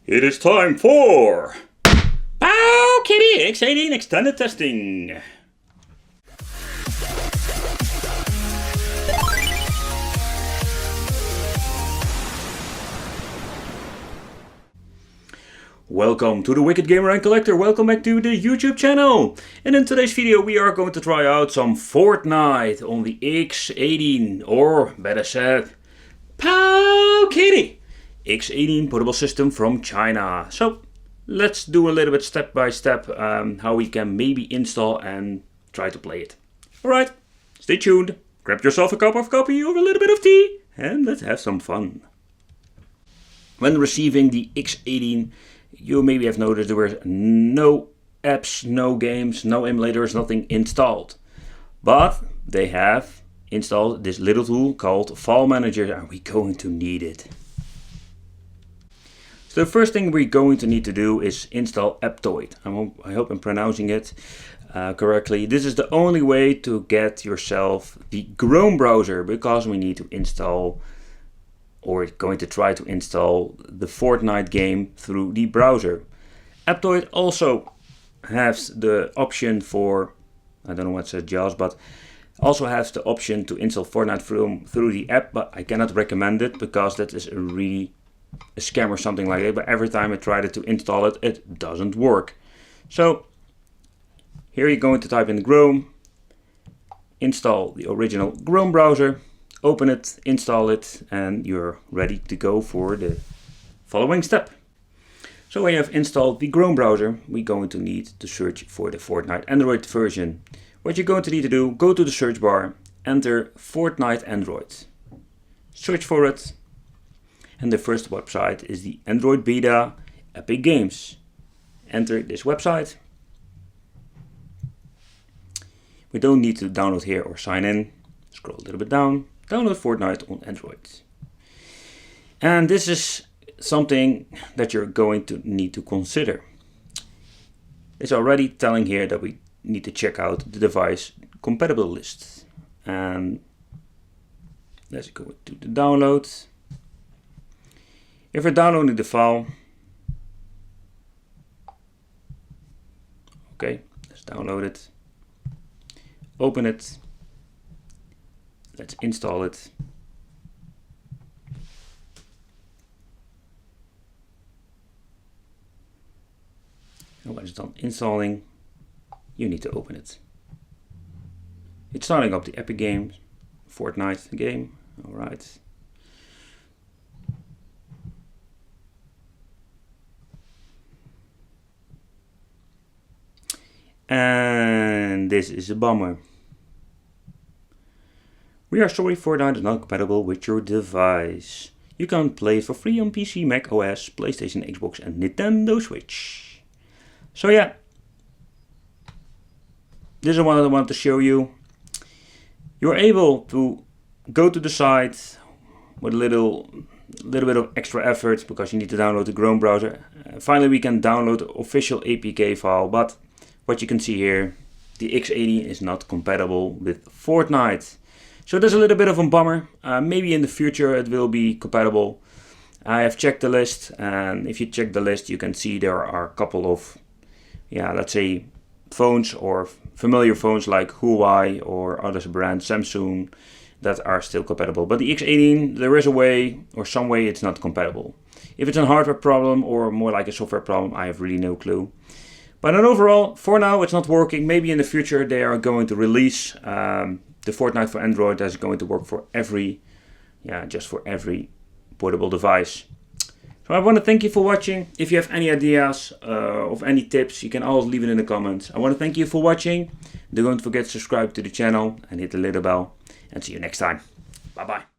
It is time for Powkiddy X18 extended testing. Welcome to the Wicked Gamer and Collector, welcome back to the YouTube channel. And in today's video we are going to try out some Fortnite on the X18, or better said, Powkiddy X18 portable system from China. So let's do a little bit step by step how we can maybe install and try to play it. Alright, stay tuned, grab yourself a cup of coffee or a little bit of tea and let's have some fun. When receiving the X18, you maybe have noticed there were no apps, no games, no emulators, nothing installed. But they have installed this little tool called File Manager and we're going to need it. So the first thing we're going to need to do is install Aptoid. I hope I'm pronouncing it correctly. This is the only way to get yourself the Chrome browser, because we need to install, or going to try to install, the Fortnite game through the browser. Aptoid also has the option for, I don't know what's a JAWS, but also has the option to install Fortnite through the app, but I cannot recommend it because that is really a scam or something like that. But every time I tried to install it, it doesn't work. So here you're going to type in Chrome, install the original Chrome browser, open it, install it, and you're ready to go for the following step. So when you have installed the Chrome browser, we're going to need to search for the Fortnite Android version. What you're going to need to do, go to the search bar, enter Fortnite Android, search for it, and the first website is the Android Beta Epic Games. Enter this website. We don't need to download here or sign in. Scroll a little bit down. Download Fortnite on Android. And this is something that you're going to need to consider. It's already telling here that we need to check out the device compatible list. And let's go to the download. If you're downloading the file, okay, let's download it, open it. Let's install it. And when it's done installing, you need to open it. It's starting up the Epic Games, Fortnite game. All right. And this is a bummer. We are sorry, Fortnite is not compatible with your device. You can play it for free on PC, Mac OS, PlayStation, Xbox and Nintendo Switch. So yeah, this is what I wanted to show you. You're able to go to the site with a little bit of extra effort because you need to download the Chrome browser. Finally we can download the official APK file, but what you can see here, the X18 is not compatible with Fortnite. So there's a little bit of a bummer. Maybe in the future it will be compatible. I have checked the list, and if you check the list you can see there are a couple of, let's say phones or familiar phones like Huawei or other brands, Samsung, that are still compatible. But the X18, there is a way or some way it's not compatible. If it's a hardware problem or more like a software problem, I have really no clue. But overall, for now it's not working. Maybe in the future they are going to release the Fortnite for Android that's going to work for every, just for every portable device. So I want to thank you for watching. If you have any ideas of any tips, you can always leave it in the comments. I want to thank you for watching. Don't forget to subscribe to the channel and hit the little bell. And see you next time. Bye bye.